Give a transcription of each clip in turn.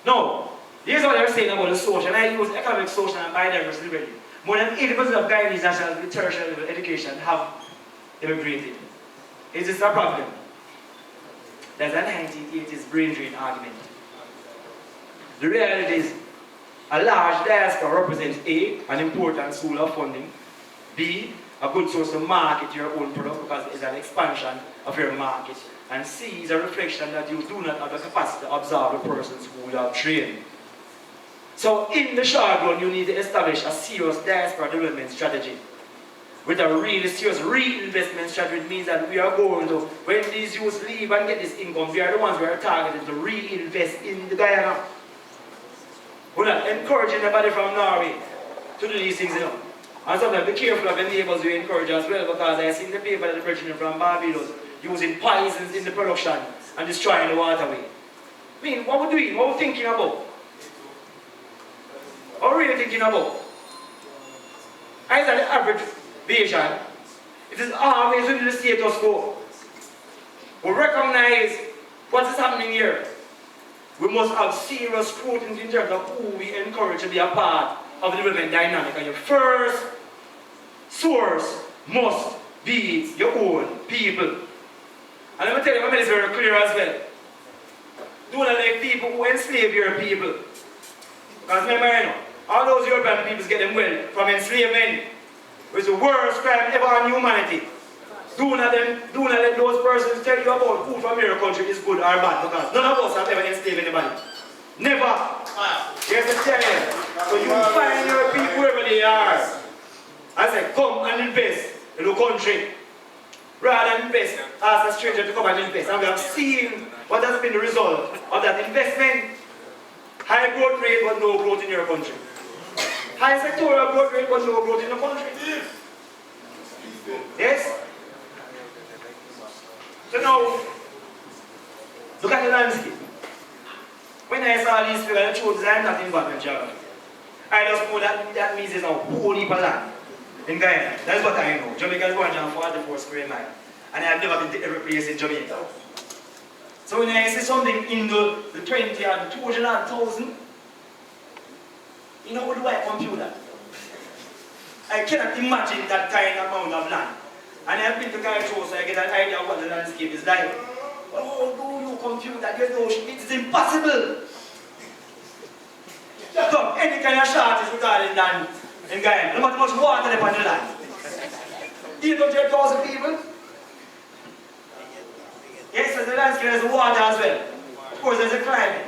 No. Here's what I'm saying about the social, and I use economic, social, and biodiversity liberty. More than 80% of Guyanese nationals with tertiary level education have immigrated. Is this a problem? That's a 1980s brain drain argument. The reality is, a large diaspora represents A, an important source of funding, B, a good source to market your own product because it's an expansion of your market, and C is a reflection that you do not have the capacity to absorb the persons who you have trained. So in the short run, you need to establish a serious diaspora development strategy. With a really serious reinvestment strategy, it means that we are going to, when these youths leave and get this income, we are the ones who are targeted to reinvest in the Guyana. We're not encouraging anybody from Norway to do these things, you know. And sometimes be careful of the neighbors you encourage as well, because I seen the paper that the president from Barbados using poisons in the production and destroying the waterway. I mean, what we're doing, what we're thinking about? What are we really thinking about? As an average Bayesian, it is always within the status quo. We recognize what is happening here. We must have serious scrutiny in terms of who we encourage to be a part of the development dynamic. And your first source must be your own people. And let me tell you, I made this very clear as well. Do not like people who enslave your people. Because remember, you know, all those European peoples get them well from enslavement, which is the worst crime ever on humanity. Do not let those persons tell you about who from your country is good or bad, because none of us have ever enslaved anybody. Never. Here's the tell you. So you find your people wherever they are. I say, come and invest in the country. Rather than invest, ask a stranger to come and invest. And we have seen what has been the result of that investment. High growth rate but no growth in your country. High sectoral growth rate but no growth in the country. Yes? So now, look at the landscape. When I saw these figures, the truth is I'm not involved in geography. I just know that means there's a whole heap of land in Guyana. That's what I know. Jamaica is 144 square miles. And I've never been to every place in Jamaica. So when I see something in the 20 and 200,000, you know, how do I compute that? I cannot imagine that kind of amount of land. And I've been to Guyana, so I get an idea of what the landscape is like. But how do you compute that? There's no, it is impossible. Look, any kind of shot is regarding land in Guyana. No matter how much water they put on the land. 800,000 people. Yes, there's the landscape, there's the water as well. Of course, there's the climate.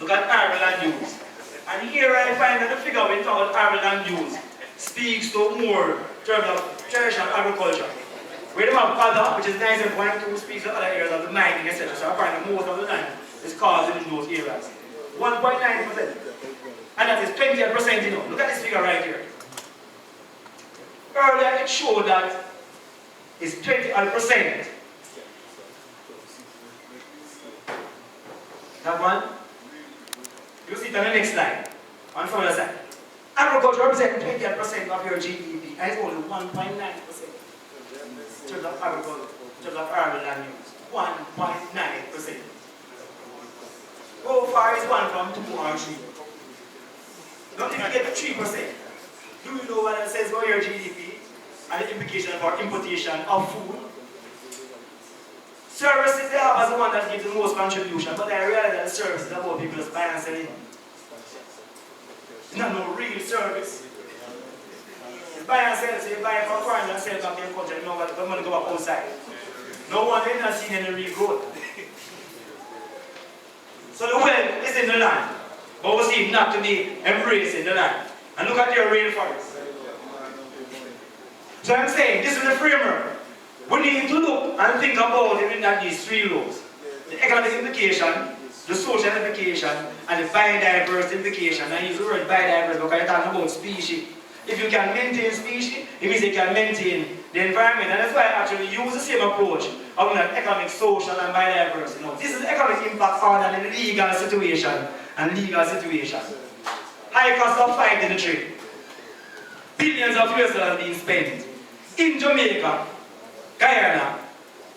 Look at urban land use. And here I find that the figure we talk about urban land use speaks to more in terms of traditional agriculture. Where they have other, which is 19.2, speaks to other areas of the mining, etc. So I find that most of the land is caused in those areas. 1.9%. And that is 28%, you know. Look at this figure right here. Earlier it showed that it's 20%. That one? You see it on the next slide. On the other side. Agriculture represents 28% of your GDP, and it's only 1.9%. In terms of agriculture, in terms of urban land use. 1.9%. How far is one from 2 or 3? Not if you get 3%. Do you know what it says about your GDP and the implication for importation of food? Services they have as the one that gives the most contribution, but I realize that the services are about people just buying and selling. It's not no real service. You buy and sell, so you buy from foreign and sell back in your country, you know what, the money go back outside. No one has not seen any real growth. So the wealth is in the land, but we seem not to be embracing the land. And look at your rainforest. So I'm saying, this is the framework. We need to look and think about it in these 3 laws. The economic implication, the social implication, and the biodiversity implication. And I use the word biodiversity because I'm talking about species. If you can maintain species, it means you can maintain the environment. And that's why I actually use the same approach of economic, social, and biodiversity. Now, this is economic impact on the legal situation and legal situation. High cost of fighting the trade. Billions of US dollars being spent in Jamaica, Guyana,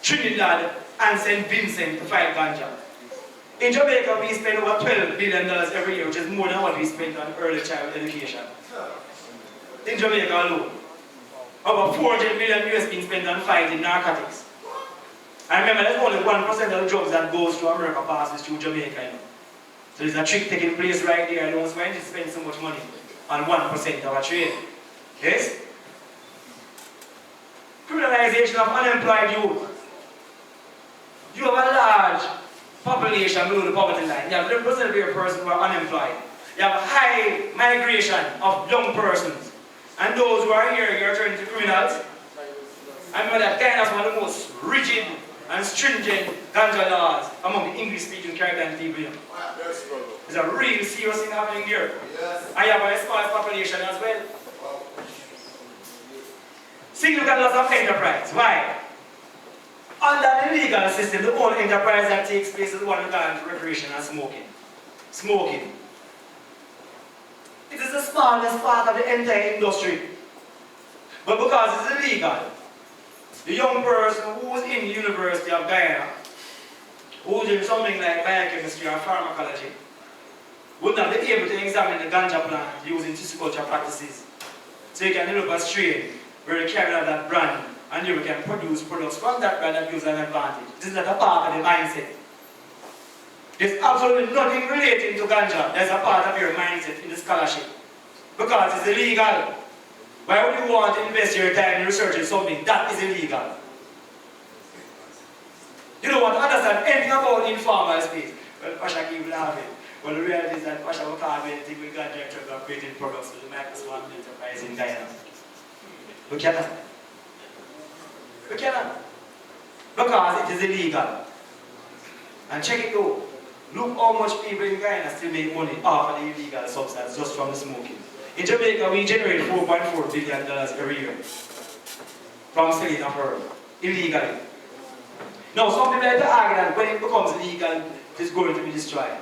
Trinidad, and St. Vincent to fight ganja. In Jamaica, we spend over $12 billion every year, which is more than what we spend on early child education. In Jamaica alone. Over 400 million US being spent on fighting narcotics. And remember, that's only 1% of the drugs that goes to America passes through Jamaica. You know? So there's a trick taking place right there. I don't want to spend so much money on 1% of our trade. Yes? Criminalization of unemployed youth. You have a large population below the poverty line. You have 11% of your persons who are unemployed. You have a high migration of young persons. And those who are here, you are turning to criminals. I remember that Guyana is one of the most rigid and stringent ganja laws among the English-speaking Caribbean people here. There's a really serious thing happening here. And you have a small population as well. See, look at lots of enterprise. Why? Under the legal system, the only enterprise that takes place is the one regarding recreation and smoking. Smoking. It is the smallest part of the entire industry. But because it's illegal, the young person who is in the University of Guyana, who is doing something like biochemistry or pharmacology, would not be able to examine the ganja plant using socio-cultural practices. So you can develop a strain where you carry out that brand and you can produce products from that brand that gives an advantage. This is not a part of the mindset. There's absolutely nothing relating to ganja that's a part of your mindset in the scholarship. Because it's illegal. Why would you want to invest your time in researching something that is illegal? You don't want to understand anything about the informal space. Well, Pasha keep laughing. Well, the reality is that Pasha will carve anything with ganja in terms of creating products with the micro-small enterprise in Guyana. We cannot. We cannot. Because it is illegal. And check it out. Look how much people in Guyana still make money off of the illegal substance just from the smoking. In Jamaica, we generate $4.4 billion every year from selling a herb illegally. Now, some people like to argue that when it becomes legal, it is going to be destroyed.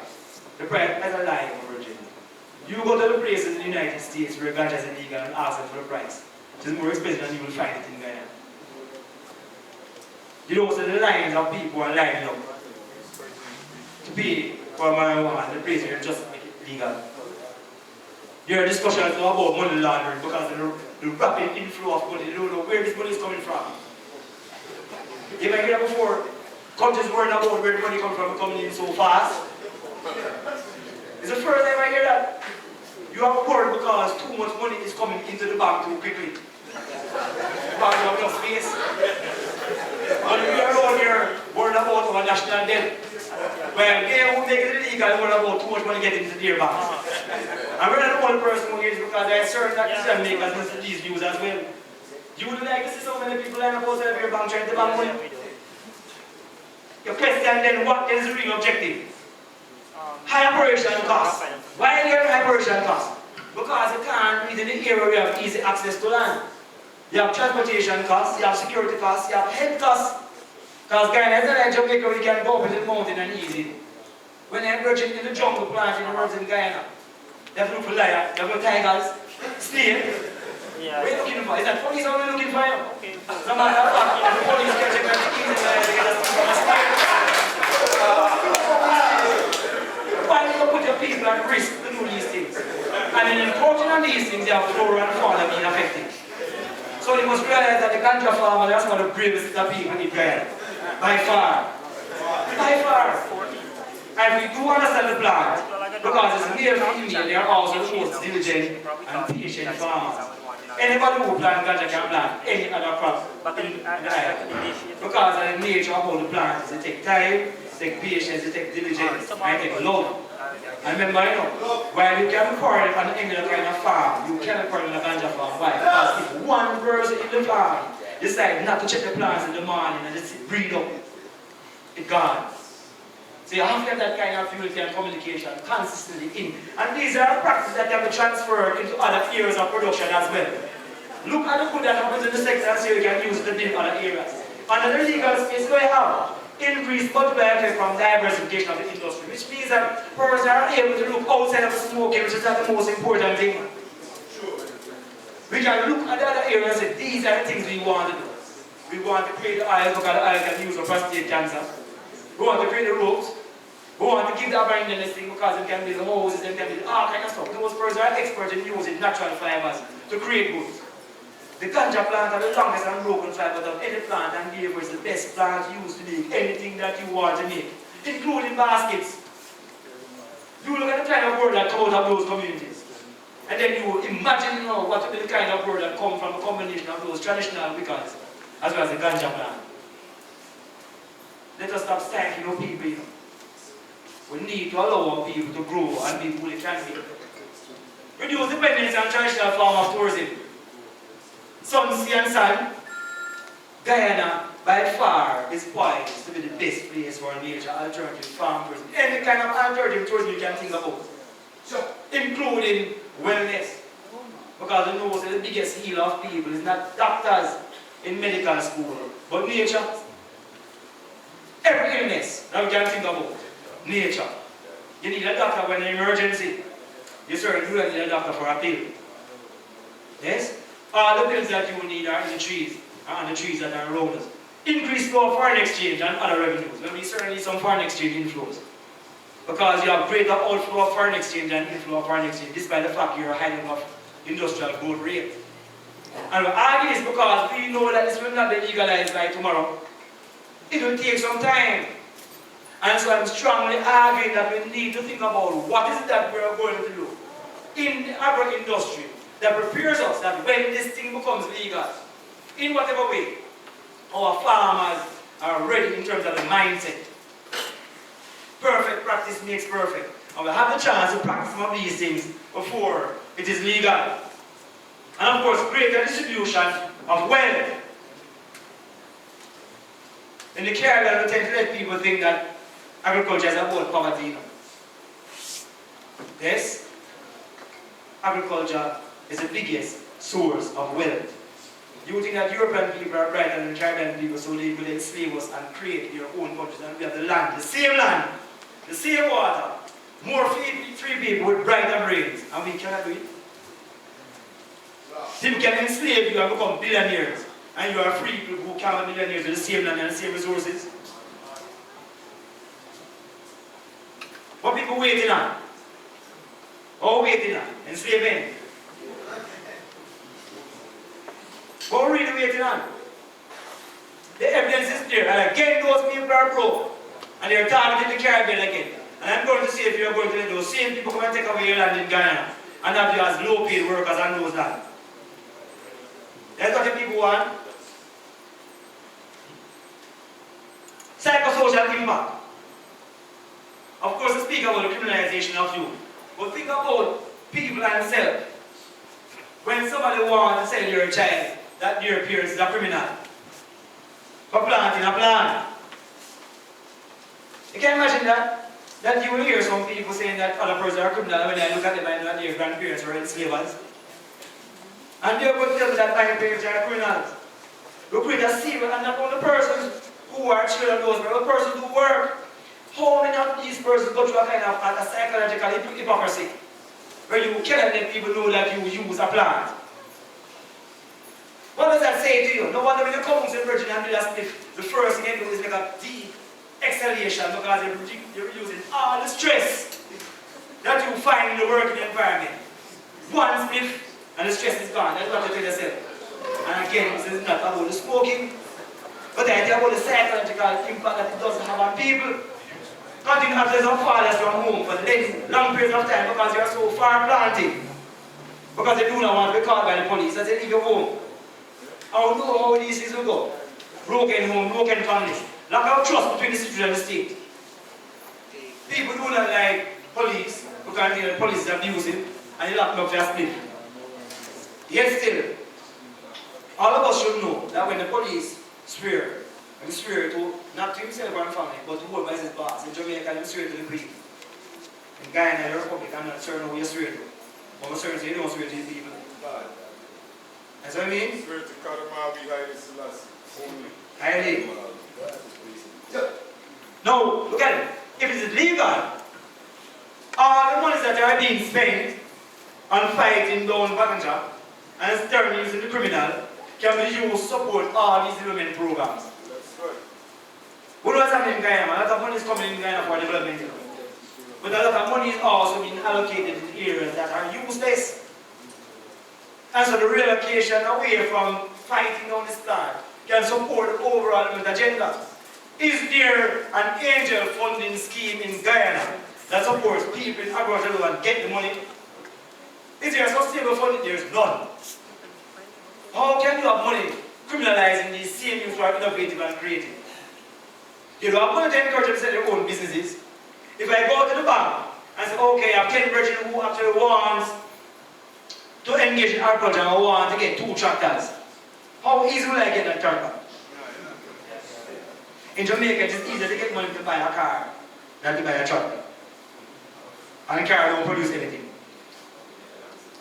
The price is a lie, Virgin. You go to the places in the United States where ganja is illegal and ask them for the price. It is more expensive than you will find it in Guyana. You know, so the lines of people are lining up to pay for marijuana, the place where you just make it legal. Your discussions about money laundering because of the rapid inflow of money. They don't know where this money is coming from. You might hear that before. Countries worried about where the money comes from coming in so fast. It's the first time I hear that. You have worried because too much money is coming into the bank too quickly. Because you have enough space. And we are all here worried about our national debt. Well, they who make it illegal worried about too much money getting into their banks. And we're not the only person who hears because there are certain decision makers listen to these views as well. You would like to see so many people line up outside of your bank trying to bank money? Your question then, what is the real objective? High operation costs. Why are there high operation costs? Because you can't read in the area where you have easy access to land. You have transportation costs, you have security costs, you have health costs. Because Guyana is not like Jamaica where you can go up in the mountain and easy. When they're working in the jungle planting the herbs in Guyana, they have to look for lions, they have to tigers, snakes. Yeah. What are you looking for? Is that police only looking for you? Okay. No matter how far, the police catch you and easy they get a snake. Why do you put your people at risk to do these things? And in encouraging on these things, they have flora and fauna being affected. So they must realize that the ganja farmer, that's one of the bravest of people in Guyana. By far. By far. And we do understand the plant, because it's male and female, they are also the most diligent and patient farmers. Anybody who plant ganja can plant any other crop in the island. Because of the nature of all the plants, they take time, they take patience, they take diligence, and they take love. And remember, you know, while you can quarrel on any other kind of farm, you cannot quarrel on a ganja farm. Why? Because if one person in the farm decide not to check the plants in the morning and just breed up, it's gone. So you have to have that kind of unity and communication consistently in. And these are practices that can be transferred into other areas of production as well. Look at the good that happens in the sector and see you can use it in other areas. Under the legal space, we have increased multiplier effect from diversification of the industry, which means that persons are able to look outside of smoking, which is not the most important thing. We can look at the other areas and say, these are the things we want to do. We want to create the oil because the oil can be used for prostate cancer. We want to create the ropes We want to keep the abandoned this thing because they can build houses, they can build all kinds of stuff. Those persons are experts in using natural fibers to create goods. The ganja plant are the longest and broken fibers of any plant, and therefore is the best plant used to make anything that you want to make, including baskets. You look at the kind of word that comes out of those communities. And then you imagine what will be the kind of word that comes from a combination of those traditional wickets as well as the ganja plant. Let us stop stifling our people. We need to allow our people to grow and be who they can be. Reduce dependence on traditional form of tourism. Sun, sea and sand. Guyana, by far, is poised to be the best place for nature, alternative farm tourism. Any kind of alternative tourism you can think about. So, including wellness. Because we know that the biggest healer of people is not doctors in medical school, but nature. Every illness that we can think about, nature. You need a doctor when an emergency. You certainly do need a doctor for a pill. Yes? All the pills that you need are in the trees, and the trees that are around us. Increased flow of foreign exchange and other revenues. Well, we certainly need some foreign exchange inflows. Because you have greater outflow of foreign exchange and inflow of foreign exchange, despite the fact you're a high level of industrial growth rate. And we argue this because we know that this will not be legalized by tomorrow. It will take some time. And so I'm strongly arguing that we need to think about what is it that we are going to do in the agro-industry that prepares us that when this thing becomes legal, in whatever way, our farmers are ready in terms of the mindset. Perfect practice makes perfect. And we'll have the chance to practice some of these things before it is legal. And of course, greater distribution of wealth. In the Caribbean, we tend to let people think that agriculture is about poverty. Yes? Agriculture is the biggest source of wealth. You think that European people are brighter than Caribbean people, so they could enslave us and create their own countries, and we have the land, the same water, more free people with brighter brains, and we cannot do it. People can enslave you and become billionaires, and you are free people who can't be millionaires with the same land and the same resources. What people waiting on? All waiting on? Enslaving. What are we really waiting on? The evidence is there, and again those people are broke, and they are targeting the Caribbean again. And I'm going to say if you are going to let those same people come and take away your land in Guyana, and have you as low-paid workers on those lands. That's what the people want. Psychosocial impact. Of course, I speak about the criminalization of youth, but think about people and self. When somebody wants to sell your child, that your parents is a criminal for planting a plant. You can imagine that? That you will hear some people saying that other persons are criminal when I look at them and know that their grandparents were enslavers. And they're going to tell me that my parents are criminals. We create a civil and not only persons who are children of those, but the persons who work. How many of these persons go through a kind of a psychological hypocrisy where you cannot let people know that you use a plant? What does that say to you? No wonder when you come to Virgin and do that spliff, the first thing you do is make a deep exhalation because you're using all the stress that you find in the working environment. One spliff and the stress is gone. That's what you tell yourself. And again, this is not about the smoking, but the idea about the psychological impact that it doesn't have on people. Continue to have fathers from home for long periods of time because you are so far planted. Because they do not want to be caught by the police as they leave your home. I don't know how these things will go. Broken home, broken families. Lack of trust between the citizen and the state. People do not like police because the police is abusing and they lock them up for a split. Yet still, all of us should know that when the police swear, and swear to not to himself or family, but to whoever is his boss. In Jamaica, you swear to the Queen. In Guyana, the Republic, I'm not certain who you swear to. But I'm certain you don't swear to the people. That's what I mean? Swear to Kadamawi, Haile Selassie. Only. Haile. Now, look at it. If it is legal, all the monies that are being spent on fighting down Ganja and starting using the criminal can be used to support all these development programs. That's right. What was happening in Guyana? A lot of money is coming in Guyana for development. But a lot of money is also being allocated in areas that are useless. And so the relocation away from fighting on the start can support the overall agenda. Is there an angel funding scheme in Guyana that supports people in Agricultural and get the money? Is there a sustainable funding? There is none. How can you have money criminalizing these same youth who are innovative and creative? You don't have money to encourage them to set their own businesses. If I go to the bank and say, okay, I have 10 brethren who actually wants to engage in agriculture and want to get 2 tractors, how easy will I get that tractor? In Jamaica, it's easier to get money to buy a car than to buy a tractor. And a car don't produce anything.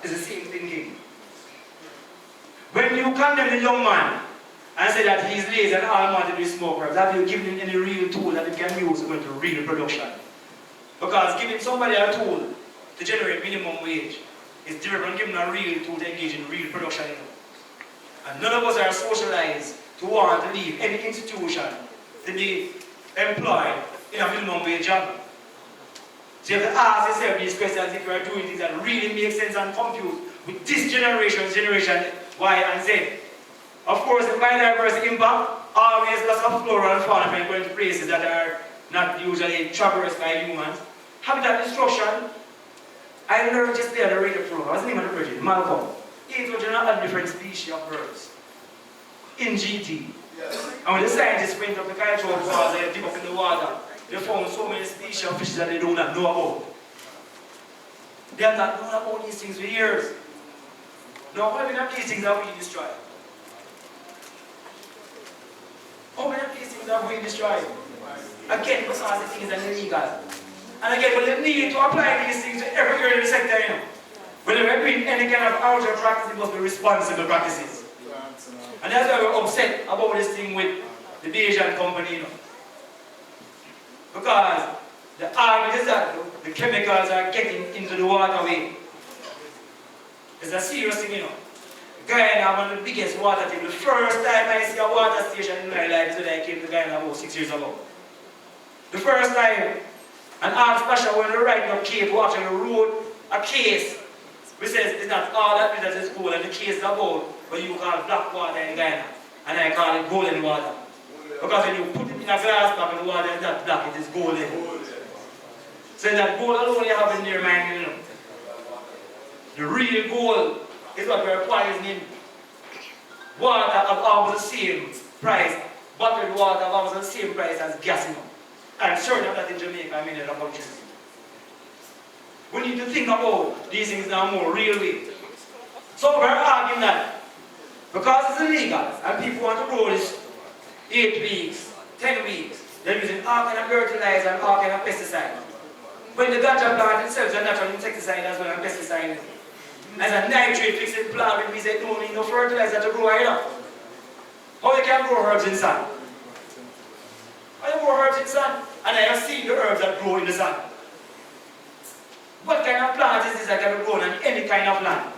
It's the same thinking. When you condemn the young man and say that he's lazy and all he wants to do is smoke herbs, have you given him any real tool that he can use to go into real production? Because giving somebody a tool to generate minimum wage is different from giving a real tool to engage in real production. And none of us are socialized to want to leave any institution to be employed in a minimum wage job. So you have to ask yourself these questions if you are doing things that really make sense and compute with this generation Y and Z. Of course, the biodiversity impact, always lots of flora and fauna when going to places that are not usually traversed by humans. Habitat destruction. I learned just there at the radio program. What's the name of the project? Malcolm. 800 different species of birds in GT. Yes. And when the scientists went up the cultural falls and deep up in the water, they found so many species of fishes that they do not know about. They have not known about these things for years. Now, how many of these things have we destroyed? How many of these things have we destroyed? Again, because the things are illegal. And again, we need to apply these things to every area of the sector, you know. Whenever we're doing any kind of outdoor practice, it must be responsible practices. And that's why we're upset about this thing with the Bayesian company, you know. Because the argument is that the chemicals are getting into the waterway. It's a serious thing, you know. Guyana, one of the biggest water things. The first time I see a water station in my life is when I came to Guyana about 6 years ago. The first time, an art special when they write a case who actually wrote a case which says it's not all that is gold, and the case is about what you call black water in Guyana, and I call it golden water. Because when you put it in a glass bag and the water is not black, it is golden. So that gold alone you have in your mind, you know. The real gold is what we're poisoning in. Water of almost the same price, bottled water of almost the same price as gas, you know. I'm sure that in Jamaica and many other countries. We need to think about these things in a more real way. So we're arguing that because it's illegal and people want to grow this 8 weeks, 10 weeks, they're using all kind of fertilizer and all kind of pesticide. When the Ganja plant itself is a natural insecticide as well as pesticide. As a nitrate fixing plant, it means they don't need no fertilizer to grow either. How you can grow herbs in sun? How you grow herbs in sun? And I have seen the herbs that grow in the sun. What kind of plant is this that can be grown on any kind of land?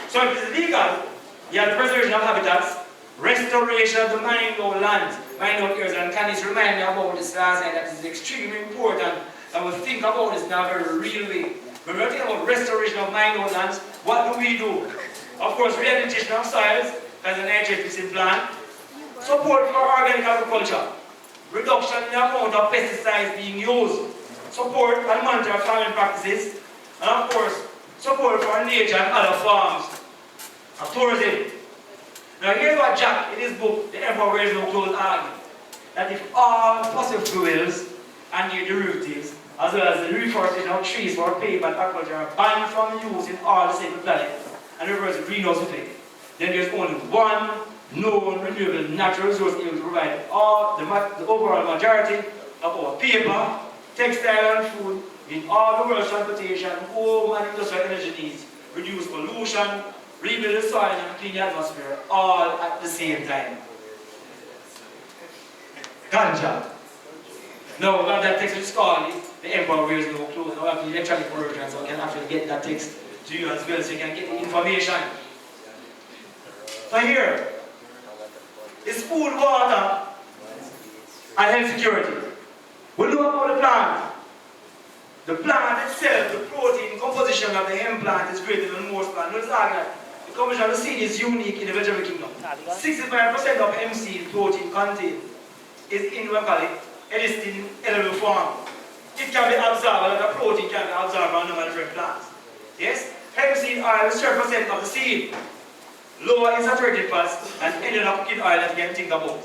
So if it's illegal, you have the preservation of habitats, restoration of the mined out lands, mined out areas, and can this remind me about this last night that is extremely important that we think about this in a very real way. When we're thinking about restoration of mined out lands, what do? Of course, rehabilitation of soils, as an nitrate fixing plant, support for organic agriculture, reduction in the amount of pesticides being used, support and monitor farming practices, and of course, support for nature and other forms of tourism. Now here's what Jack, in his book, The Emperor Wears No Clothes, argued, that if all fossil fuels and their derivatives, as well as the reforestation of trees for paper and agriculture are banned from use in all the same planet and reverse the greenhouse effect, then there's only one known renewable natural resource able to provide the overall majority of our paper, textile and food in all the world's transportation, home and industrial energy needs, reduce pollution, rebuild the soil and clean the atmosphere, all at the same time. Ganja. Now, we have that text which is called The Emperor Wears No Clothes. Now we have the electronic version so we can actually get that text to you as well so you can get the information. So here is food, water, and health security. We know about the plant. The plant itself, the protein composition of the hemp plant is greater than most plants. Notice that the composition of the seed is unique in the vegetable kingdom. 65% of hemp seed protein contained is in what we call it, elastin edible form. It can be absorbed, like a protein can be absorbed from normal different plants. Yes? Hemp seed oil is 30% of the seed. Lower in saturated fats and ended up cooking oil that you can think about.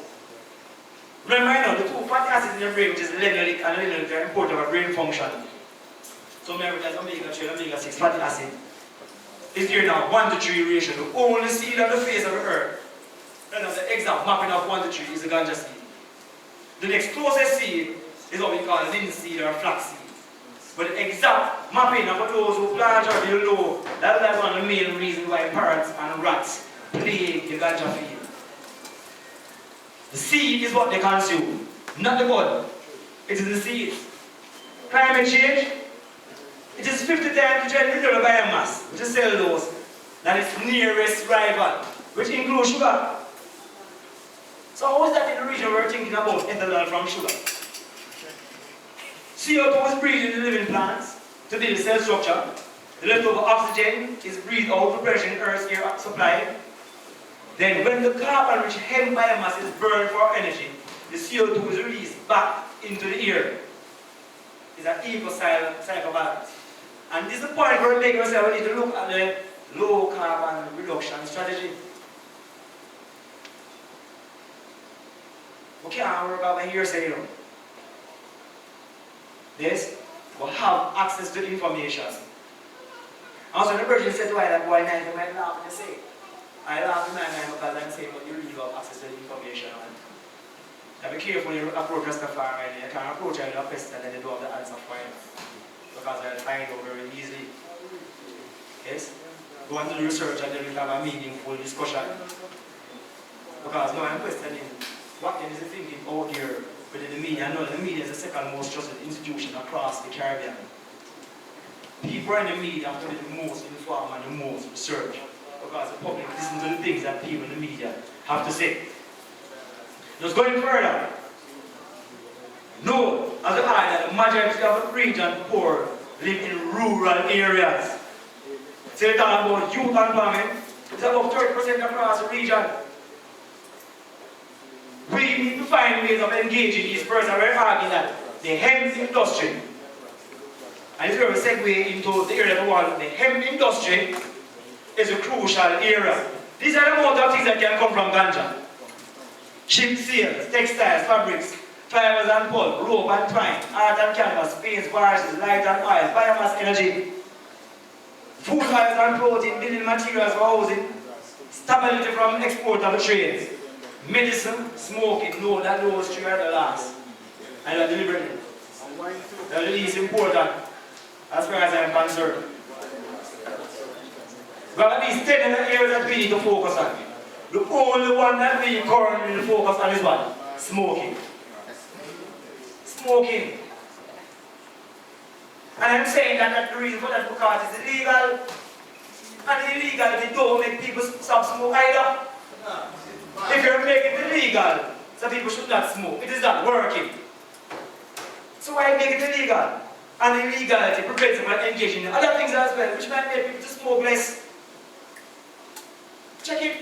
Remember now, the two fatty acids in your brain, which is linoleic and linoleic, are important for brain function. So remember there's omega-3 and omega-6 fatty acid. Is here now 1 to 3 ratio. The only seed on the face of the earth that has the exact mapping of 1 to 3 is the ganja seed. The next closest seed is what we call linseed or flax seed. But the exact mapping of those who plant or below, that's one of the main reasons why parrots and rats plague the ganja field. The seed is what they consume, not the bud. It is the seed. Climate change, it is 50 times the general biomass, which is cellulose, than its nearest rival, which includes sugar. So how is that in the region we're thinking about ethanol from sugar? CO2 is breathed in the living plants to build cell structure. The leftover oxygen is breathed out to pressure in Earth's air supply. Then when the carbon-rich hemp biomass is burned for energy, the CO2 is released back into the air. It's an eco-cycle balance. And this is the point where we make ourselves we need to look at the low carbon reduction strategy. We can't work out here saying, this, we have access to information. Also, the person said to I that boy, I might laugh and say, I laugh in my mind because I'm saying, but you really have access to the information. And be careful when you approach Rastafari, you can't approach her with a question and then you don't have the answer for you. Because I'll find out very easily. Yes? Go on to the research and then we'll have a meaningful discussion. Because now I'm questioning, what is the thinking out here within the media? I know the media is the second most trusted institution across the Caribbean. People in the media have to be the most informed and the most research. Because the public listen to the things that people in the media have to say. Just going further, know as a eye that the majority of the region poor live in rural areas. So they talk about youth employment, it's about 30% across the region. We need to find ways of engaging these persons. We're arguing that the hemp industry, and it's where we segue into the area of the world, the hemp industry is a crucial area. These are the amount of things that can come from ganja. Ship sails, textiles, fabrics, fibers and pulp, rope and twine, art and canvas, paints, varnishes, light and oil, biomass energy, food oils and protein, building materials for housing, stability from export of the trades, medicine, smoking, know that those three are the last. And they're deliberate. They're the least important as far as I'm concerned. But at least 10 areas that we need to focus on. The only one that we currently focus on is what? Smoking. Smoking. And I'm saying that that's the reason for that because it's illegal. And illegality don't make people stop smoke either. If you're making it illegal, so people should not smoke. It is not working. So why make it illegal? And illegality prevents them from engaging in other things as well, which might make people to smoke less. Check it.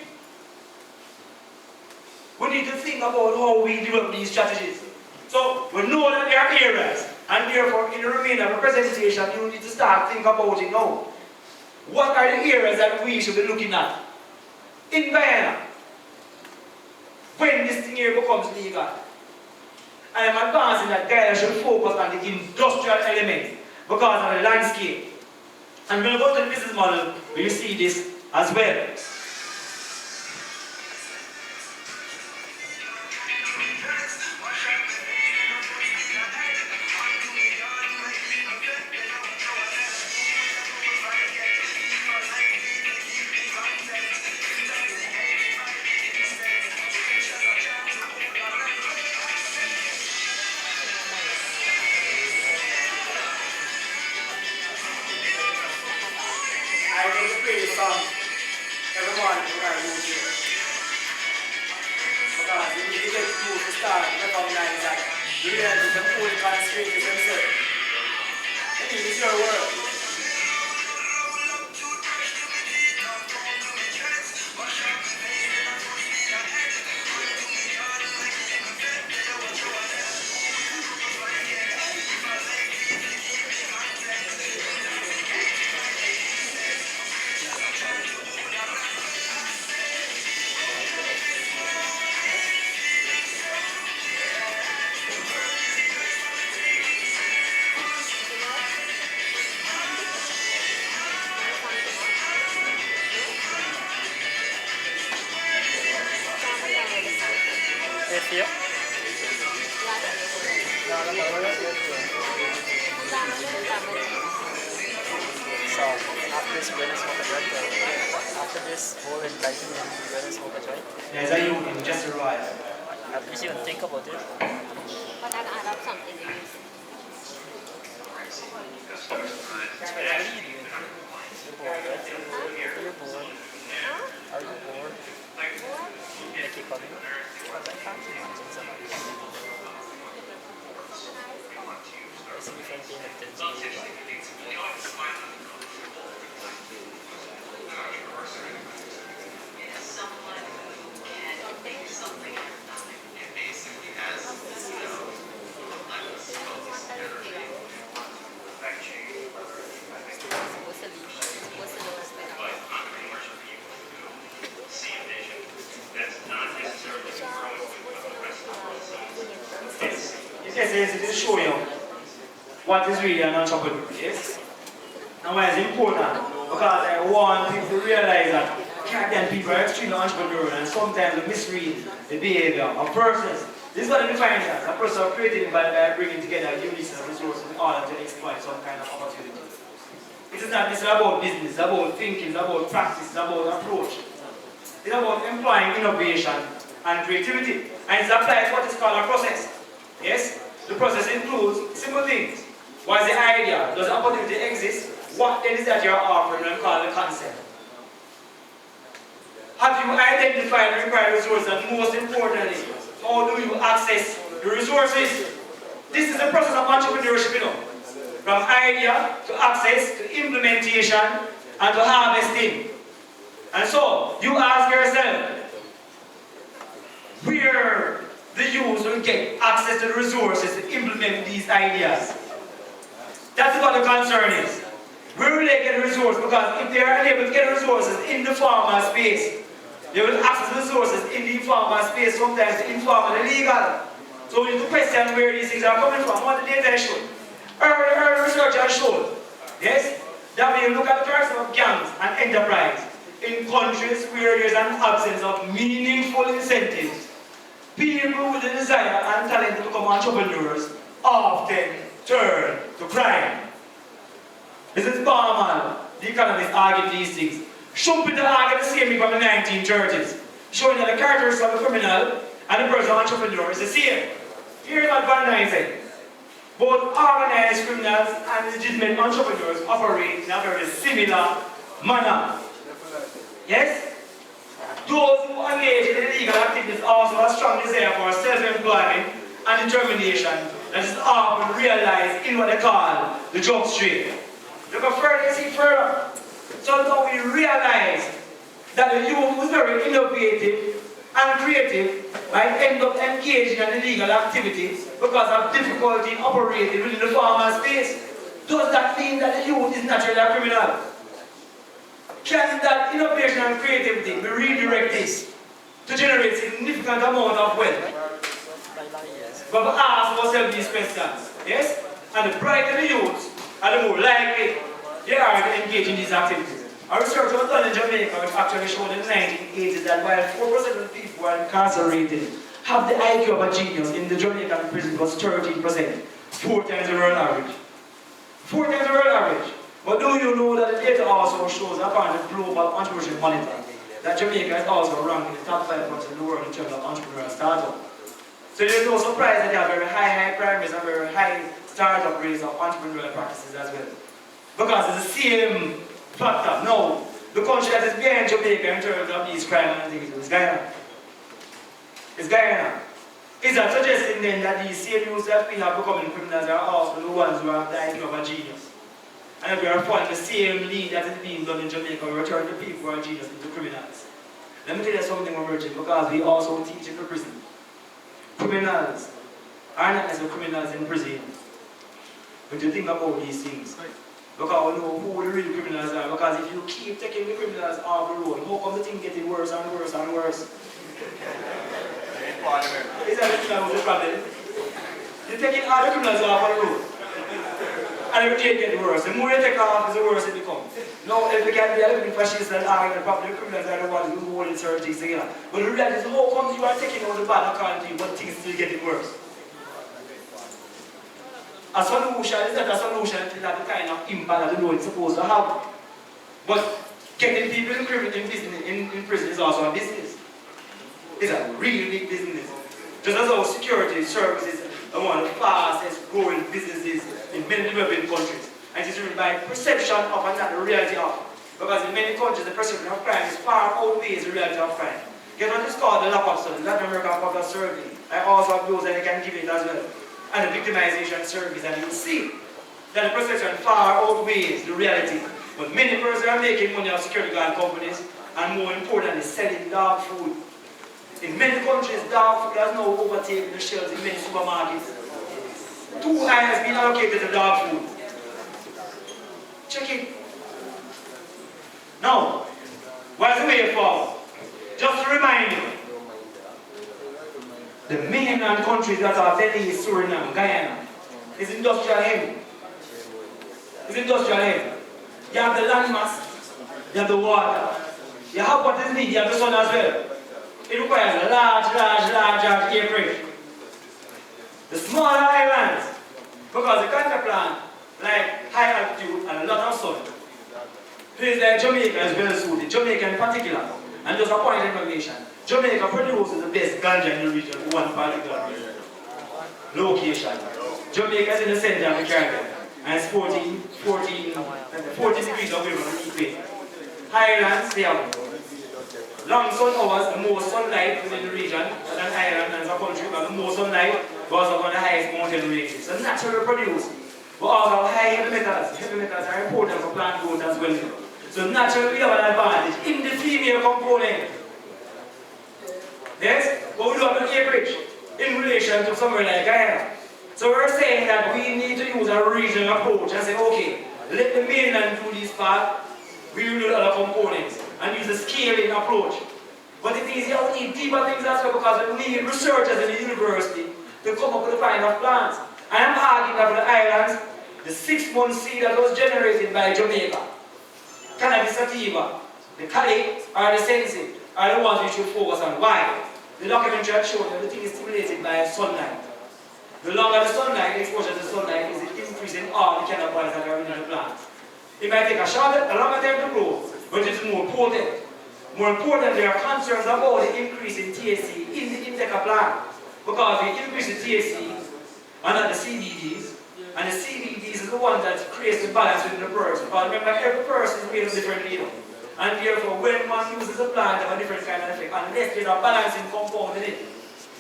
We need to think about how we develop these strategies. So we know that there are areas, and therefore in the remainder of the presentation you need to start thinking about it now. What are the areas that we should be looking at? In Guyana, when this thing here becomes legal, I am advancing that Guyana should focus on the industrial element because of the landscape. And when we go to the business model, we see this as well. Because we need to get people to start recognize that The reality is the only constraint is themselves. It is your world. Yes, yeah. So after this, we're gonna smoke a joint. After this whole enlightenment, we're gonna smoke a joint. There's a youth just arrived. At least you can think about it. But I add up something to use. What are you doing? You're bored, right? You're bored. Huh? Are you bored? What? Like keep coming? I can't imagine somebody. It's a different thing that tends to be like. Yes, it is show you what is really an entrepreneur, yes? And why it's important, because I want people to realize that Caribbean people are extremely entrepreneurial and sometimes they misread the behavior of persons. This is what it defines as a person of creativity by bringing together unique resources in order to exploit some kind of opportunity. It is not necessarily about business, it's about thinking, it's about practice, it's about approach. It's about employing innovation and creativity. And it's applied to what is called a process. Yes? The process includes simple things. What is the idea? Does the opportunity exist? What then is that you're offering and call the concept? Have you identified the required resources? And most importantly, how do you access the resources? This is the process of entrepreneurship, you know. From idea to access to implementation and to harvesting. And so, you ask yourself, where the youth will get access to the resources to implement these ideas? That's what the concern is. Where will they get the resources? Because if they are unable to get resources in the formal space, they will access the resources in the informal space, sometimes the informal and illegal. So we need to question where these things are coming from, what the data has shown. Early research has shown, yes, that when you look at the character of gangs and enterprise in countries where there is an absence of meaningful incentives, people with the desire and talent to become entrepreneurs often turn to crime. This is Barman, the economist, arguing these things. Schumpeter argued the same thing from the 1930s, showing that the characteristics of the criminal and the person entrepreneur is the same. Here's what Van Dyne said. Both organized criminals and legitimate entrepreneurs operate in a very similar manner. Yes? Those who engage in illegal activities also have a strong desire for self-employment and determination that is often realized in what they call the drug trade. Look further, see further. So now we realize that the youth who is very innovative and creative might end up engaging in illegal activities because of difficulty in operating within the formal space. Does that mean that the youth is naturally a criminal? Can that innovation and creativity be redirected to generate significant amount of wealth? But we ask ourselves these questions, yes? And the brighter the youth, and the more likely they are to engage in these activities. A research was done in Jamaica which actually showed in the 1980s that while 4% of the people who are incarcerated have the IQ of a genius, in the Jamaican prison was 13%, 4 times the world average. 4 times the world average. But do you know that the data also shows, according to Global Entrepreneurship Monitor, that Jamaica is also ranked in the top 5% in the world in terms of entrepreneurial startup. So there's no surprise that they have very high crime rates and very high startup rates of entrepreneurial practices as well. Because it's the same factor. No, the country that is behind Jamaica in terms of these crime and things is Guyana. It's Guyana. Is that suggesting then that these same youths that we have becoming criminals are also the ones who are dying of a genius? And if we are following the same lead that is being done in Jamaica, we return the people who are genius into criminals. Let me tell you something, Virgin, because we also teach in the prison. Criminals are not as the criminals in prison. When you think about these things, because we know who the real criminals are. Because if you keep taking the criminals off the road, how come the thing getting worse and worse and worse? Is that the problem? You're taking all the criminals off the road. And every day it gets worse. The more you take off, the worse it becomes. No, if we can be a little bit fascist and arguing, probably the criminals are the ones who hold in certain things together. But the reality is, how come you are taking out the bad account to you, but things still getting worse? A solution is not a solution to that kind of impact that the law is supposed to have. But getting people in prison is also a business. It's a really big business. Just as our security services are one of the fastest growing businesses in many developing countries. And it is driven by perception of and not the reality of. Because in many countries the perception of crime is far outweighs the reality of crime. Get what is called the lap-up study, Latin American Popular Survey. I also have those that I can give it as well. And the victimization surveys, and you'll see that the perception far outweighs the reality. But many persons are making money off security guard companies, and more importantly, selling dog food. In many countries, dog food has now overtaken the shelves in many supermarkets. 2 items has been allocated to dog food. Check it. Now, what's the way forward? Just to remind you, the mainland countries that are Belize, Suriname, Guyana, is industrial heavy. It's industrial heavy. You have the land mass, you have the water, you have what is needed, you have the sun as well. It requires a large acreage. The smaller islands, because the Ganja plant, like high altitude and a lot of sun. Places like Jamaica is well suited, Jamaica in particular. And just a point of information, Jamaica produces the best ganja in the region for one particular location. Jamaica is in the center of the Caribbean, and it's 14 degrees away from the equator. Highlands, they have long sun hours, the most sunlight within the region, and Ireland as a country, but the most sunlight was on the highest mountain ranges. So naturally produced, but also high heavy metals. Heavy metals are important for plant growth as well. So naturally we have an advantage in the female component. Yes? But we do have an acreage in relation to somewhere like Guyana. So we're saying that we need to use a regional approach and say, okay, let the mainland do this part, we will do the other components and use a scaling approach. But it is here we need deeper things as well, because we need researchers in the university to come up with the kind of plants. I am arguing that for the islands, the 6-month seed that was generated by Jamaica, cannabis sativa, the Cali or the Sensi are the ones we should focus on. Why? The documentary had shown that the thing is stimulated by sunlight. The longer the sunlight, the exposure to sunlight is increasing all the cannabinoids that are in the plant. It might take a longer time to grow, but it is more potent. More important, there are concerns about the increase in THC in the indica plant. Because the increase in THC and not the CBDs, and the CBDs is the one that creates the balance within the person. Because remember, every person is made of different needle. And therefore, when one uses a plant, they have a different kind of effect. Unless there's a balancing compound in it.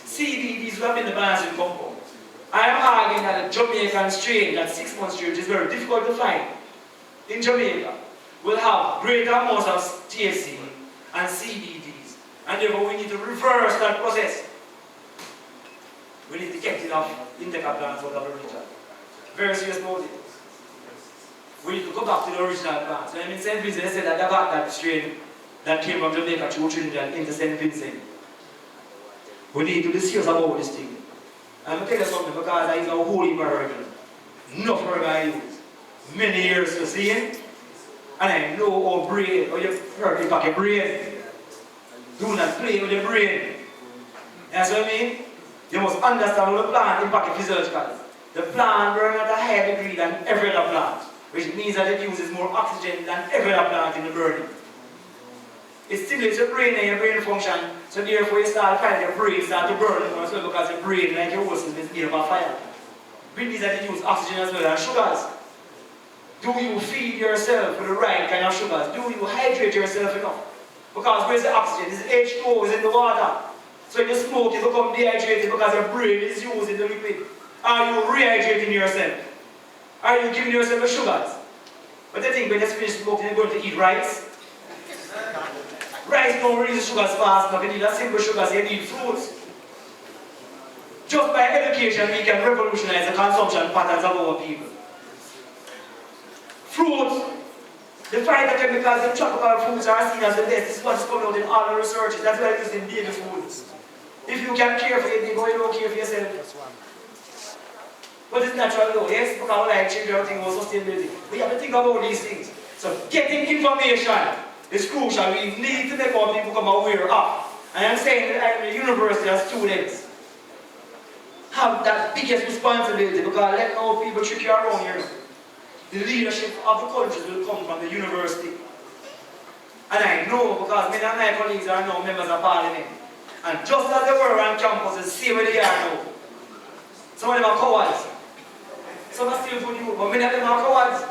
CBDs will have been the balancing compound. I am arguing that a Jamaican strain, that 6-month strain, which is very difficult to find in Jamaica, will have greater amounts of THC and CBDs. And therefore, we need to reverse that process. We need to get enough indica plants out of the region. Very serious about it. We need to go back to the original plants. When in St. Vincent, they said that they got that strain that came from Jamaica through Trinidad into St. Vincent. We need to be serious about this thing. I'm going to tell you something, because I use a holy herb. Enough herb I use. Many years to see it. And I know how brain, how you heard back your brain. Do not play with your brain. That's what I mean? You must understand how the plant impacts physiologically. The plant burns at a higher degree than every other plant, which means that it uses more oxygen than every other plant in the burning. It stimulates your brain and your brain function, so therefore you start finding your brain start to burn as well, because your brain, like your muscles, is made of a fire. Which means that it uses oxygen as well and sugars. Do you feed yourself with the right kind of sugars? Do you hydrate yourself enough? Because where's the oxygen? It's H2O, is in the water. So when you smoke, you become dehydrated because your brain is using the liquid. Are you rehydrating yourself? Are you giving yourself the sugars? But I think when you finish smoking, you're going to eat rice. Rice don't release sugars fast enough. You need a simple sugars, you need fruits. Just by education, we can revolutionize the consumption patterns of our people. Fruits, the phytochemicals in tropical fruits are seen as the best. This is what's coming out in all the researches. That's why I use in baby foods. If you can care for your baby, you don't care for yourself. But it's natural though, yes? Because I like children think about sustainability. We have to think about these things. So getting information is crucial. We need to make our people become aware of. And I'm saying that I'm a university as students have that biggest responsibility because let no people trick you around here. The leadership of the countries will come from the university. And I know because many of my colleagues are now members of parliament. And just as they were on campus, see where they are now. Some of them are cowards. Some are still good youth, but many of them are cowards.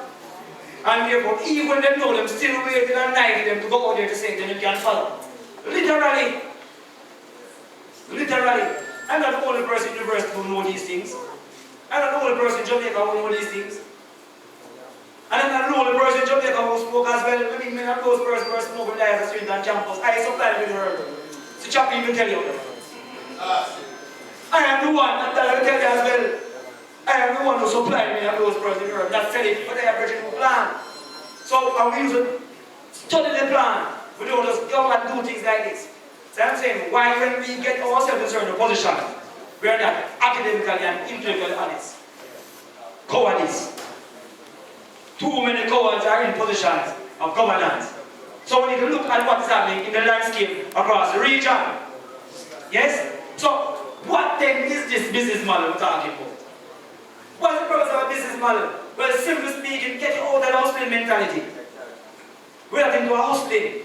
And therefore, even when they know them, still waiting and knifing them to go out there to say them you can follow. Literally. Literally. I'm not the only person in the university who know these things. I'm not the only person in Jamaica who know these things. And I'm not the only person in Jamaica who smoke as well. I mean, I'm not those persons who smoke when I have a student on campus. I supply with her. So Chappie even tell you. I am the one that I will tell you as well. I am the one who supplied me of those persons in Europe. That's telling for the original plan. So and we use to study the plan. We don't just go and do things like this. So I'm saying, why when we get ourselves in certain position, we are not academically and intellectually honest. Cowardice. Too many cowards are in positions of governance. So we need to look at what is happening in the landscape across the region. Yes? So, what then is this business model we're talking about? What's the purpose of a business model? Well, simply speaking, get you out of the hustling mentality. We're not into a hustling.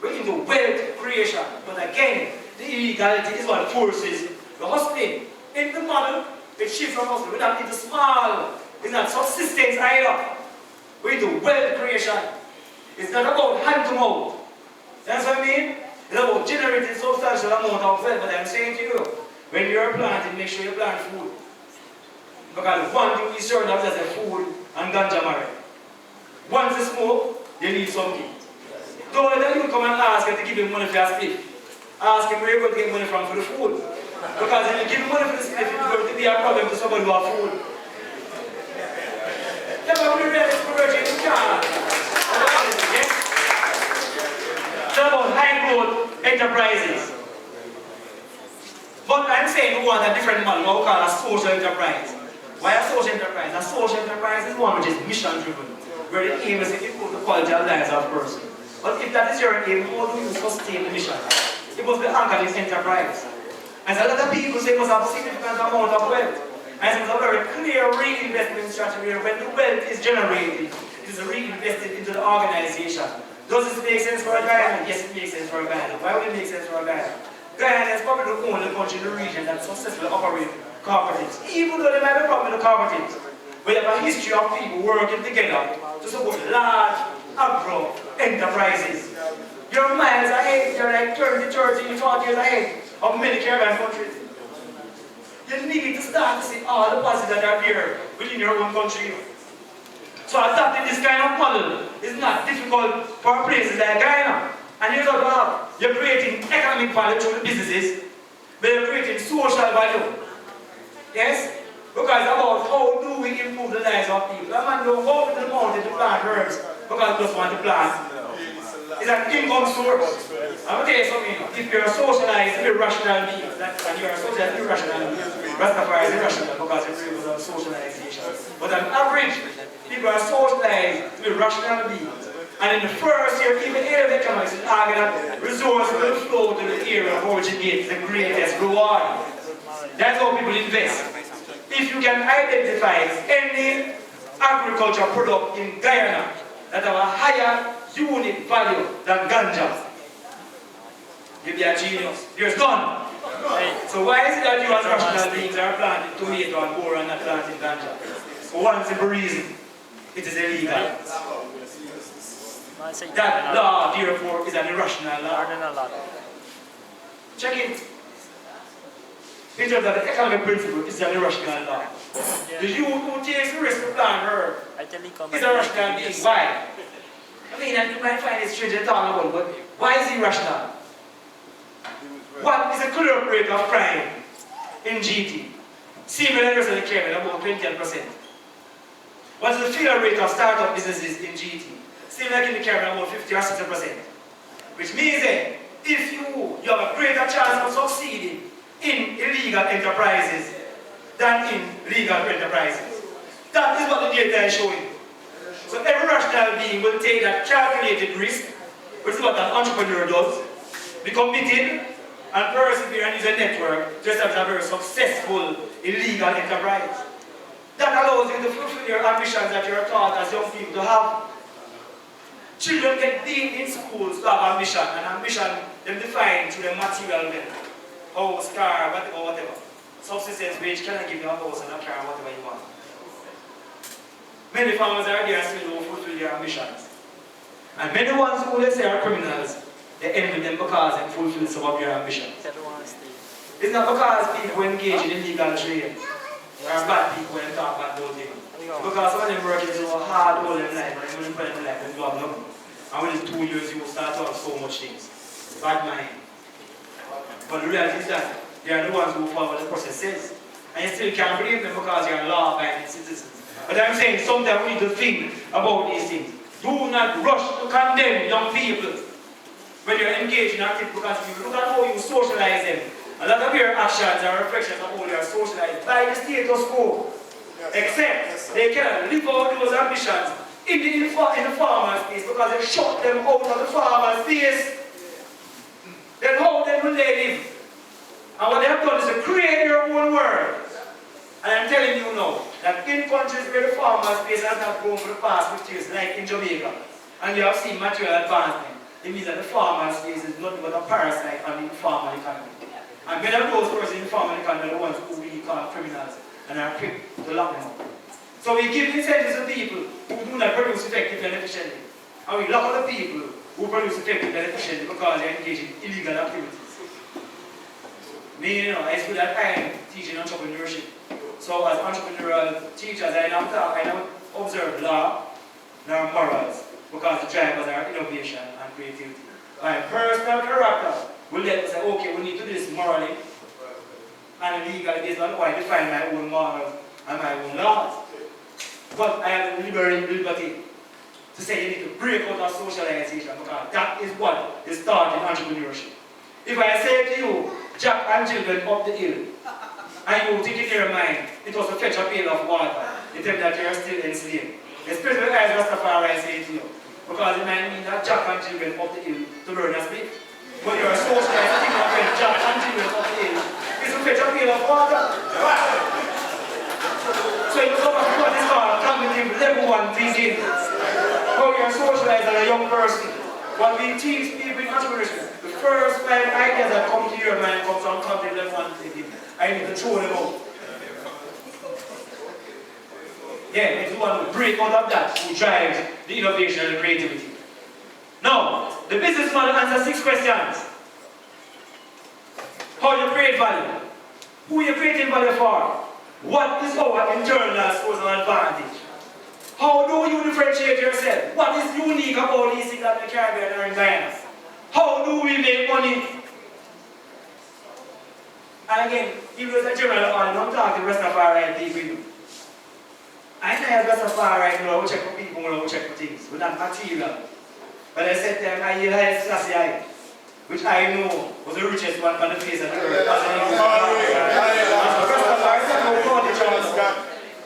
We're into wealth creation. But again, the illegality is what forces the hustling. In the model, it shifts from hustling. We're not into small. It's not subsistence either. We're into wealth creation. It's not about hand to mouth. That's what I mean? It's about generating substantial amount of wealth. But I'm saying to you, when you're planting, make sure you plant food. Because one thing we serve them is food and ganja marriage. Once you smoke, you need something. Don't let you come and ask you to give him money for your split. Ask him where you're going to get money from for the food. Because if you give him money for the split, it's going to be a problem to somebody who has food. Never be real exploration in Ghana. It's about high growth enterprises. But I'm saying we want a different model, what we call a social enterprise. Why a social enterprise? A social enterprise is one which is mission driven, where the aim is to improve the quality of lives of a person. But if that is your aim, how do you sustain the mission? It must be anchored in enterprise. And so a lot of people say it must have a significant amount of wealth. And it's a very clear reinvestment strategy where when the wealth is generated, it is reinvested into the organization. Does this make sense for a Guyana? Yes, it makes sense for a Guyana. Why would it make sense for a Guyana? Guyana is probably the only country in the region that successfully operates cooperatives. Even though there might be a problem with the cooperatives, we have a history of people working together to support large agro enterprises. You're miles ahead, you're like 20, 30, 40 years ahead of many Caribbean countries. You need to start to see all the positives that are there within your own country. So adopting this kind of model is not difficult for places like Guyana. And here's what you have. You're creating economic value through the businesses, but you're creating social value. Yes? Because about how do we improve the lives of people. A man don't go to the mountain to plant herbs because he just want to plant. It's an income source. I'm going to tell you something. If you're a socialized, irrational being, and you're a socialized, irrational being, Rastafari is irrational because it brings about socialization. But on average, people are socialized, irrational beings. And in the first year, even area of economics is arguing that resources will flow to the area of originates the greatest reward. That's how people invest. If you can identify any agricultural product in Guyana that have a higher unit value than ganja, you'll be a genius. There's none. So why is it that you as rational beings are planting tomato and boar and not planting ganja? For one simple reason, it is illegal. That law, therefore, is an irrational law. Check it. in terms of the economic principle, is an irrational law. The youth who takes the risk to plan her is a rational being. Why? I mean, you might find it strange to talk about, but why is he rational? What is a clear rate of crime in GT? Similar to the Caribbean, about 20%. What is the failure rate of startup businesses in GT? Similar in the Caribbean, about 50 or 60%. Which means that if you have a greater chance of succeeding in illegal enterprises than in legal enterprises. That is what the data is showing. So every rational being will take that calculated risk, which is what an entrepreneur does, be committed and persevere and use a network just as a very successful illegal enterprise. That allows you to fulfill your ambitions that you're taught as young people to have. Children get deep in schools to have ambition, and ambition them defined through the material wealth. House, car, whatever. Subsistence wage cannot give you a house and a car, whatever you want. Many farmers are there and still don't fulfill their ambitions. And many ones who let's say are criminals, they envy them because they fulfill some of their ambitions. It's not because people engage in illegal trade or bad people when they talk about those things. Because some of them work so hard all their life and when they put in life and do have nothing. And within 2 years you will start to have so much things. Bad mind. But the reality is that they are the ones who follow what the process says. And you still can't blame them because they are law-abiding citizens. But I'm saying sometimes we need to think about these things. Do not rush to condemn young people when you're engaged in activity, because if you look at how you socialize them, a lot of your actions are reflections of how they are socialized by the status quo. Except they cannot live out those ambitions in the farmer space because they shut them out of the farmer space. Then how then will they live? And what they have done is to create their own world. And I'm telling you now, that in countries where the farmer space has not grown for the past 50 years, like in Jamaica, and you have seen material advancement, it means that the farmer space is nothing but a parasite on the farmer economy. And many of those persons in the farmer economy are the ones who we call criminals and are quick to lock them up. So we give incentives to people who do not produce effectively and efficiently. And we lock up the people who produce effectively and efficiently because they are engaged in illegal activities. Me, I feel that I am teaching entrepreneurship. So as entrepreneurial teachers, I don't observe law nor morals because the drivers are innovation and creativity. My personal character will let me say, okay, we need to do this morally and legally based on how I define my own morals and my own laws. But I have the liberty to say you need to break out of socialization because that is what is starting entrepreneurship. If I say to you, Jack and Jill went up the hill, and you think in your mind, it was to fetch a pail of water, you tell me that you are still enslaved. Especially as Rastafari say to you. Because it might mean that Jack and Jill went up the hill to learn a slave. But you're a socialized thing of when Jack and Jill went up the hill is to fetch a pail of water. So you come up to what is called cognitive level 1 thinking. How you're socialized as a young person. What we teach people in entrepreneurship, the first 5 ideas that come to your mind comes from cognitive level 1 thinking. I need to throw them out. Yeah, it's the one who break out of that who drives the innovation and the creativity. Now, the business model answers 6 questions. How you create value? Who you creating value for? What is our internal source of advantage? How do you differentiate yourself? What is unique about these things that the Caribbean or in Guyana? How do we make money? And again, even as a general audience, I'm talking Rastafari people. I know as Rastafari, I will check for people, I will check for things. We're not material. But I said to them, I hear Haile Selassie, which I know was the richest one on the face of the earth. Rastafari said, no God,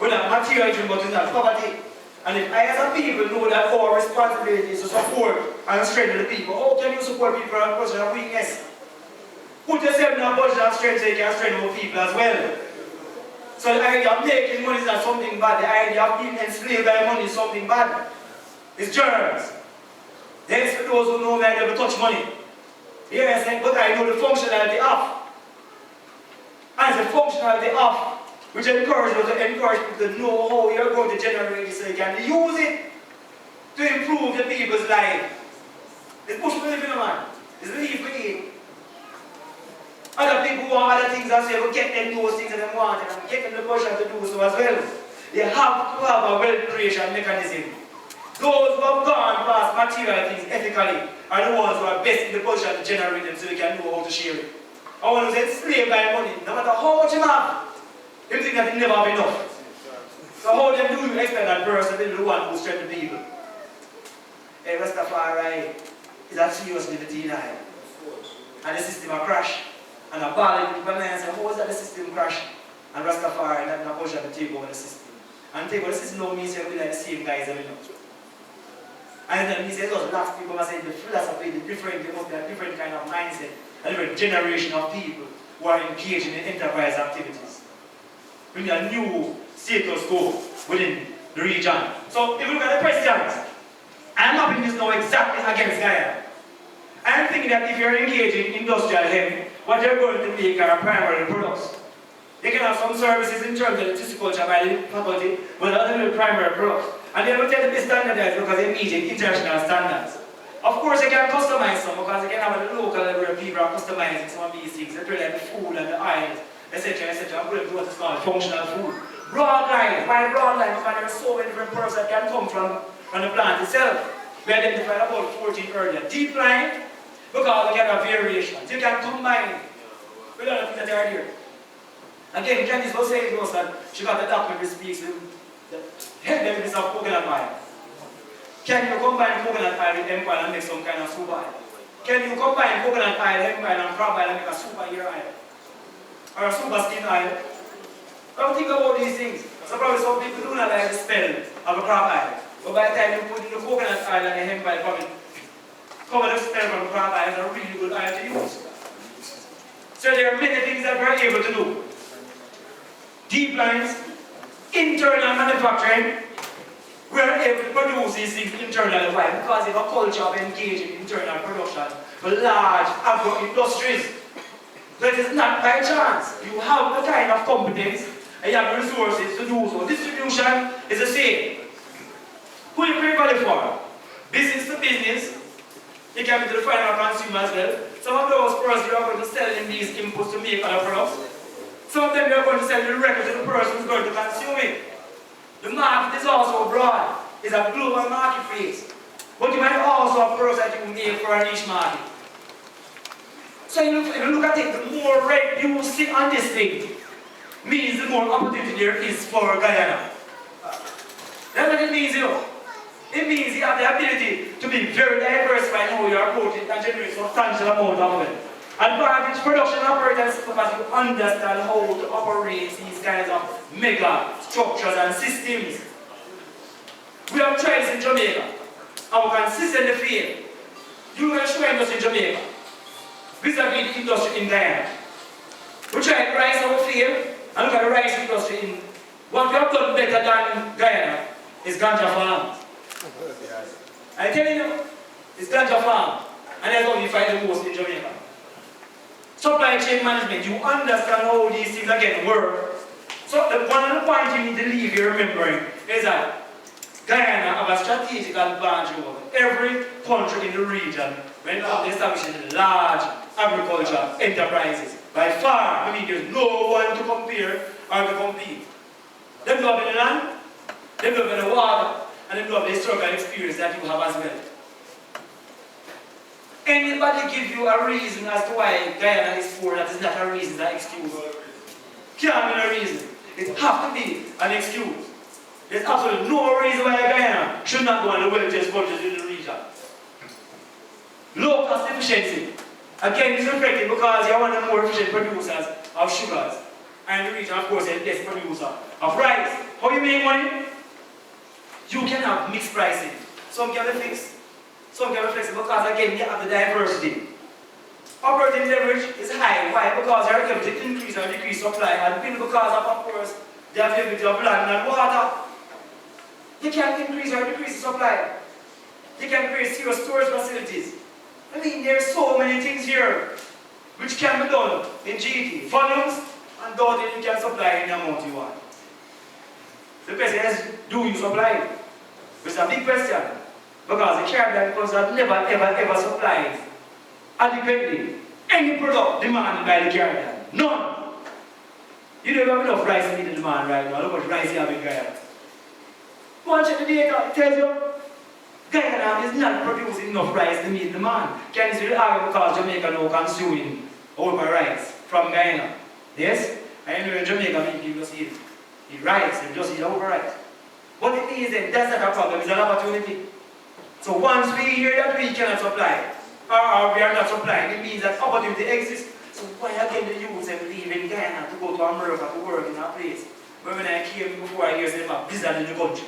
we're not materialism, but it's not poverty. And if I as a people know that our responsibility is to support and strengthen the people, how can you support people in a position of weakness? Put yourself in a position of strength so you can strengthen more people as well. So the idea of making money is not something bad. The idea of being enslaved by money is something bad. It's germs. Then for those who know me, I never touch money. Yes, but I know the functionality of. And the functionality of, which encourages you to encourage people to know how you're going to generate it so you can use it to improve the people's life. It's push for living, man. It's belief for eat. Other people who want other things as well, we get them those things that they want and get them the pressure to do so as well. They have to have a wealth creation mechanism. Those who have gone past material things ethically are the ones who are best in the position to generate them so they can know how to share it. I want to say enslaved by money, no matter how much you have, you think that you never have enough. So how then do you expect that person to be the one who strengthens the people? Hey, Rastafari is a serious liberty in life. And the system will crash. And a ball in people and say, how is that the system crash? And Rastafari and that position to take over the system. And take over the system don't mean say we like the same guys that we know. And then he says, those last people must say the philosophy is different, there must be a different kind of mindset, a different generation of people who are engaged in enterprise activities. Bring a new status quo within the region. So if you look at the questions, I'm mapping this now exactly against Guyana. I'm thinking that if you're engaged in industrial hemp, what you're going to make are primary products. They can have some services in terms of the Socio-Cultural by the faculty, but other primary products. And they will tend to be standardized because they meet international standards. Of course, they can customize some because they can have at the local level where people are customizing some of these things, especially like the food and the oils, etc., etc. I'm going to what is called functional food. Broad line. Why broad line? Because there are so many different products that can come from the plant itself. We identified about 14 earlier. Deep line, because we can have variations. You can combine with other things that are there. Again, Candice was saying to us that she got a document which speaks with the headliness of coconut oil. Can you combine coconut oil with hemp oil and make some kind of soup oil? Can you combine coconut oil, hemp oil, and crab oil and make a super hair oil? Or a super skin oil? Don't think about these things. So probably some people do not like the smell of a crab oil. But by the time you put in the coconut oil and the hemp oil, probably cover the smell from the crab oil is a really good oil to use. So there are many things that we're able to do. Deep lines, internal manufacturing, we are able to produce these things internally. Why? Because we have a culture of engaging in internal production for large agro-industries. So it is not by chance. You have the kind of competence and you have the resources to do so. Distribution is the same. Who you pay value for? Business to business. It can be to the final consumer as well. Some of those persons you are going to sell in these inputs to make other products. Some of them you are going to sell directly to the person who is going to consume it. The market is also broad. It's a global marketplace. But you might also have products that you make for a niche market. So if you look at it, the more red you see on this thing means the more opportunity there is for Guyana. That's what it means, you know. It means you have the ability to be very diversified in how you approach it and generate substantial amount of wealth. Advantage production operators because you understand how to operate these kinds of mega structures and systems. We have trials in Jamaica and we consistently fail. You will show us in Jamaica vis-a-vis the industry in Guyana. We tried rice and we failed, and look at the rice industry in what we have done better than Guyana is Ganja farm. I tell you, it's Ganja farm, and that's how we find the most in Jamaica. Supply chain management, you understand how these things again work. So one of the points you need to leave here remembering is that Guyana have a strategic advantage over every country in the region when it comes to establishing large agricultural enterprises. By far, I mean there's no one to compare or to compete. They love in the land, they love in the water, and they love the historical experience that you have as well. Anybody give you a reason as to why Guyana is poor that is not a reason, an excuse? Can't be a reason. It has to be an excuse. There's absolutely no reason why Guyana should not go on the wealthiest countries in the region. Low cost efficiency. Again, it's reflected because you're one of the more efficient producers of sugars. And the region, of course, is the best producer of rice. How you make money? You can have mixed pricing. Some can be fixed. Some can be flexible because again you have the diversity. Operating leverage is high. Why? Because you are able to increase or decrease supply and because of course the availability of land and water. You can increase or decrease the supply. You can create serious storage facilities. I mean there are so many things here which can be done in GT. Volumes, undoubtedly you can supply in the amount you want. The question is, do you supply? It's a big question. Because the Caribbean countries have never ever supplied adequately any product demanded by the Caribbean. None. You don't have enough rice to meet the demand right now. Look how much rice you have in Guyana. Go and check the data. It tells you Guyana is not producing enough rice to meet demand. Can you see the argument because Jamaica now consuming all my rice from Guyana? Yes? I know in Jamaica people just eat rice and just eat over rice. But it means that that's not a problem, it's an opportunity. So once we hear that we cannot supply, or we are not supplying, it means that opportunity exists. So why again the youth them leave in Guyana to go to America to work in a place where when I came before I hear them have blizzard in the country.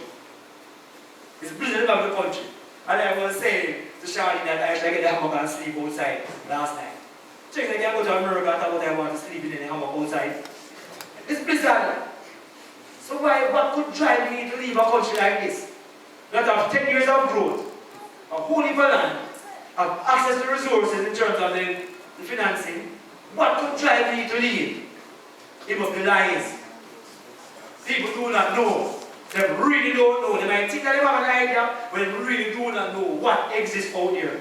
It's blizzard in the country. And I was saying to Charlie that I should get the hammock and sleep outside last night. Check like I go to America and thought I want to sleep in the hammock outside. It's blizzard. So what could drive me to leave a country like this? That have 10 years of growth, a whole heap of land, have access to resources in terms of the financing. What could drive me to leave? It must be lies. People do not know. They really don't know. They might think that they have an idea, but they really do not know what exists out there.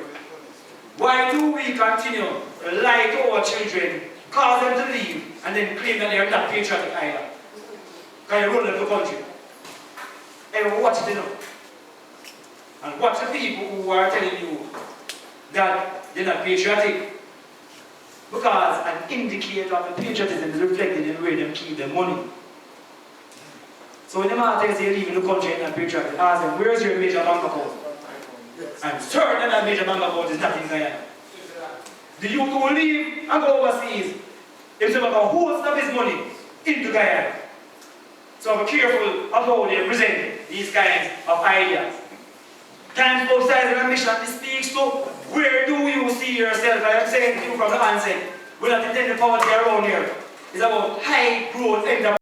Why do we continue to lie to our children, cause them to leave, and then claim that they are not patriotic either? Can you run up the country? And watch it, you know. And watch the people who are telling you that they're not patriotic. Because an indicator of the patriotism is reflected in where they keep their money. So when the man tells you leaving the country and not patriotic, ask them, where's your major bank account? I'm certain that major bank account is not in Guyana. The youth who will leave and go overseas, if they make a host of his money into Guyana. So be careful of how they present these kinds of ideas. Times both sides of the mission speaks to where do you see yourself? I am saying to you from the onset, we're not intending poverty around here. It's about high growth enterprise.